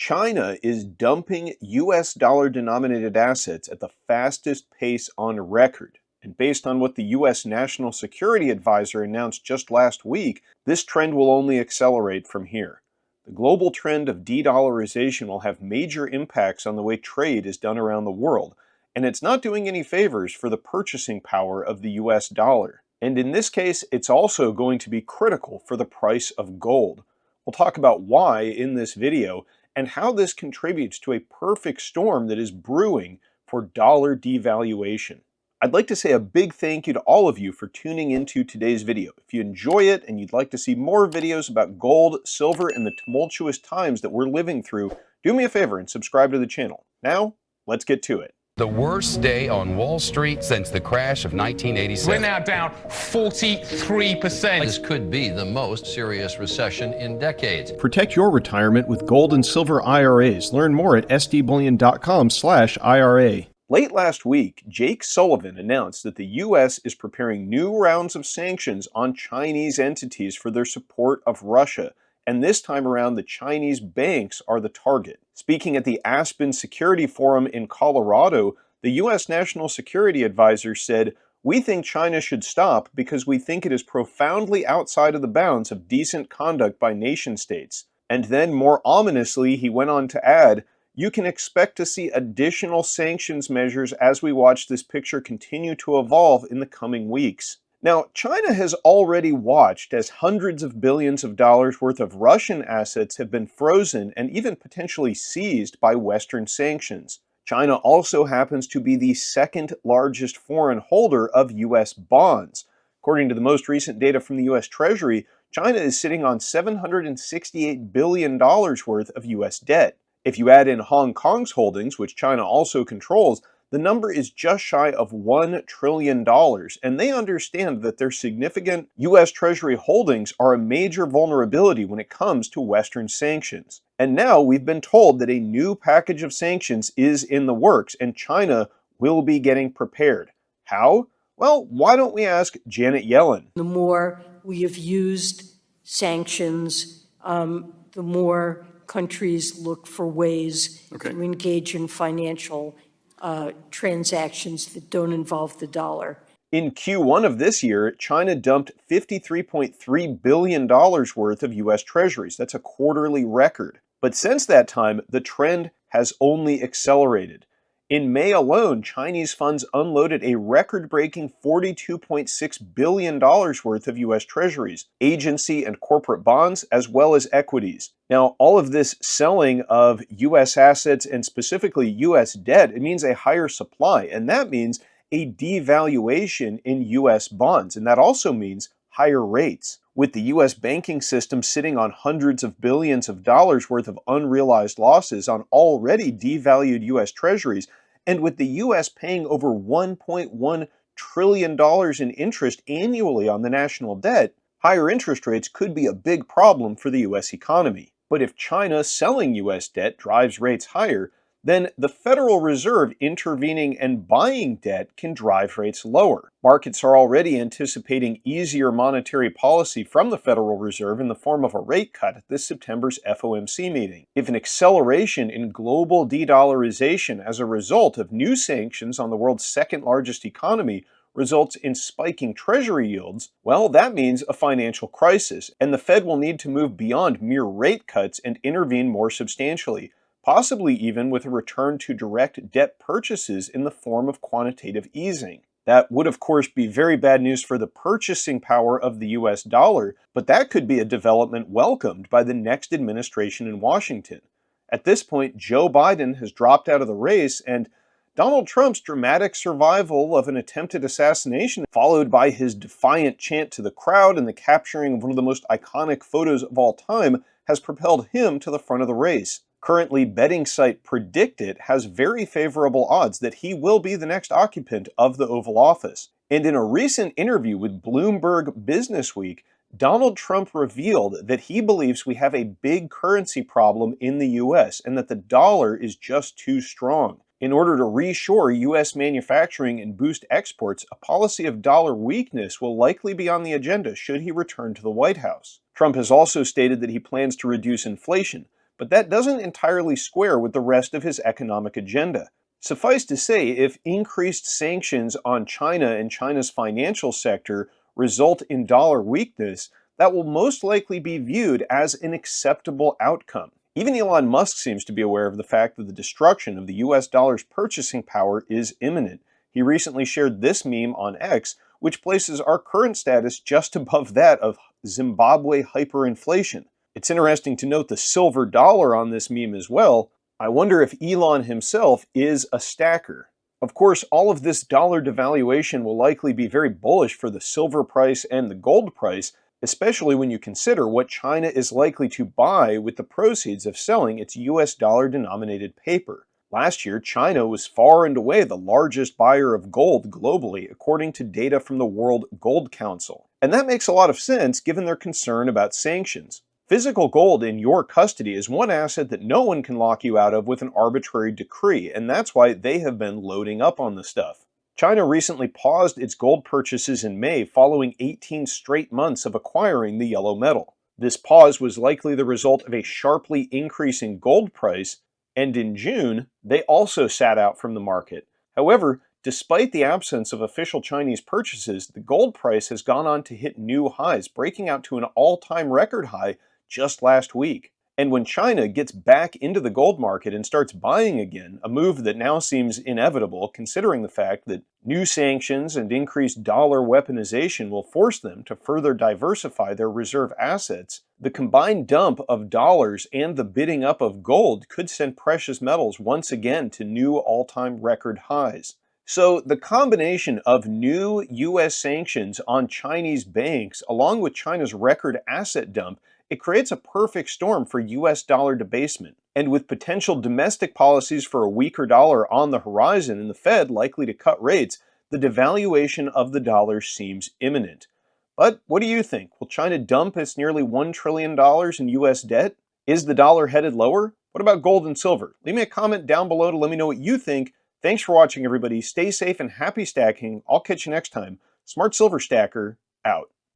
China is dumping US dollar denominated assets at the fastest pace on record. And based on what the US National Security Advisor announced just last week, this trend will only accelerate from here. The global trend of de-dollarization will have major impacts on the way trade is done around the world, and it's not doing any favors for the purchasing power of the US dollar. And in this case, it's also going to be critical for the price of gold. We'll talk about why in this video, and how this contributes to a perfect storm that is brewing for dollar devaluation. I'd like to say a big thank you to all of you for tuning into today's video. If you enjoy it and you'd like to see more videos about gold, silver, and the tumultuous times that we're living through, do me a favor and subscribe to the channel. Now, let's get to it. The worst day on Wall Street since the crash of 1987. We're now down 43%. This could be the most serious recession in decades. Protect your retirement with gold and silver IRAs. Learn more at sdbullion.com/IRA. Late last week, Jake Sullivan announced that the U.S. is preparing new rounds of sanctions on Chinese entities for their support of Russia. And this time around, the Chinese banks are the target. Speaking at the Aspen Security Forum in Colorado, the U.S. National Security Advisor said, "We think China should stop because we think it is profoundly outside of the bounds of decent conduct by nation states." And then, more ominously, he went on to add, "You can expect to see additional sanctions measures as we watch this picture continue to evolve in the coming weeks." Now, China has already watched as hundreds of billions of dollars worth of Russian assets have been frozen and even potentially seized by Western sanctions. China also happens to be the second largest foreign holder of U.S. bonds. According to the most recent data from the U.S. Treasury, China is sitting on $768 billion worth of U.S. debt. If you add in Hong Kong's holdings, which China also controls, the number is just shy of $1 trillion, and they understand that their significant U.S. Treasury holdings are a major vulnerability when it comes to Western sanctions. And now we've been told that a new package of sanctions is in the works, and China will be getting prepared. How? Well, why don't we ask Janet Yellen? The more we have used sanctions, the more countries look for ways to engage in financial transactions that don't involve the dollar. In Q1 of this year, China dumped $53.3 billion worth of U.S. treasuries. That's a quarterly record. But since that time, the trend has only accelerated. In May alone, Chinese funds unloaded a record-breaking $42.6 billion worth of U.S. treasuries, agency and corporate bonds, as well as equities. Now, all of this selling of U.S. assets and specifically U.S. debt, it means a higher supply, and that means a devaluation in U.S. bonds, and that also means higher rates. With the U.S. banking system sitting on hundreds of billions of dollars worth of unrealized losses on already devalued U.S. treasuries, and with the U.S. paying over $1.1 trillion in interest annually on the national debt, higher interest rates could be a big problem for the U.S. economy. But if China selling U.S. debt drives rates higher, then the Federal Reserve intervening and buying debt can drive rates lower. Markets are already anticipating easier monetary policy from the Federal Reserve in the form of a rate cut at this September's FOMC meeting. If an acceleration in global de-dollarization as a result of new sanctions on the world's second largest economy results in spiking treasury yields, well, that means a financial crisis, and the Fed will need to move beyond mere rate cuts and intervene more substantially, possibly even with a return to direct debt purchases in the form of quantitative easing. That would, of course, be very bad news for the purchasing power of the US dollar, but that could be a development welcomed by the next administration in Washington. At this point, Joe Biden has dropped out of the race, and Donald Trump's dramatic survival of an attempted assassination, followed by his defiant chant to the crowd and the capturing of one of the most iconic photos of all time, has propelled him to the front of the race. Currently, betting site PredictIt has very favorable odds that he will be the next occupant of the Oval Office. And in a recent interview with Bloomberg Businessweek, Donald Trump revealed that he believes we have a big currency problem in the US and that the dollar is just too strong. In order to reshore US manufacturing and boost exports, a policy of dollar weakness will likely be on the agenda should he return to the White House. Trump has also stated that he plans to reduce inflation, but that doesn't entirely square with the rest of his economic agenda. Suffice to say, if increased sanctions on China and China's financial sector result in dollar weakness, that will most likely be viewed as an acceptable outcome. Even Elon Musk seems to be aware of the fact that the destruction of the US dollar's purchasing power is imminent. He recently shared this meme on X, which places our current status just above that of Zimbabwe hyperinflation. It's interesting to note the silver dollar on this meme as well. I wonder if Elon himself is a stacker. Of course, all of this dollar devaluation will likely be very bullish for the silver price and the gold price, especially when you consider what China is likely to buy with the proceeds of selling its US dollar-denominated paper. Last year, China was far and away the largest buyer of gold globally, according to data from the World Gold Council. And that makes a lot of sense given their concern about sanctions. Physical gold in your custody is one asset that no one can lock you out of with an arbitrary decree, and that's why they have been loading up on the stuff. China recently paused its gold purchases in May following 18 straight months of acquiring the yellow metal. This pause was likely the result of a sharply increasing gold price, and in June, they also sat out from the market. However, despite the absence of official Chinese purchases, the gold price has gone on to hit new highs, breaking out to an all-time record high just last week. And when China gets back into the gold market and starts buying again, a move that now seems inevitable considering the fact that new sanctions and increased dollar weaponization will force them to further diversify their reserve assets, the combined dump of dollars and the bidding up of gold could send precious metals once again to new all-time record highs. So the combination of new U.S. sanctions on Chinese banks along with China's record asset dump, it creates a perfect storm for US dollar debasement. And with potential domestic policies for a weaker dollar on the horizon and the Fed likely to cut rates, the devaluation of the dollar seems imminent. But what do you think? Will China dump its nearly $1 trillion in US debt? Is the dollar headed lower? What about gold and silver? Leave me a comment down below to let me know what you think. Thanks for watching, everybody. Stay safe and happy stacking. I'll catch you next time. Smart Silver Stacker, out.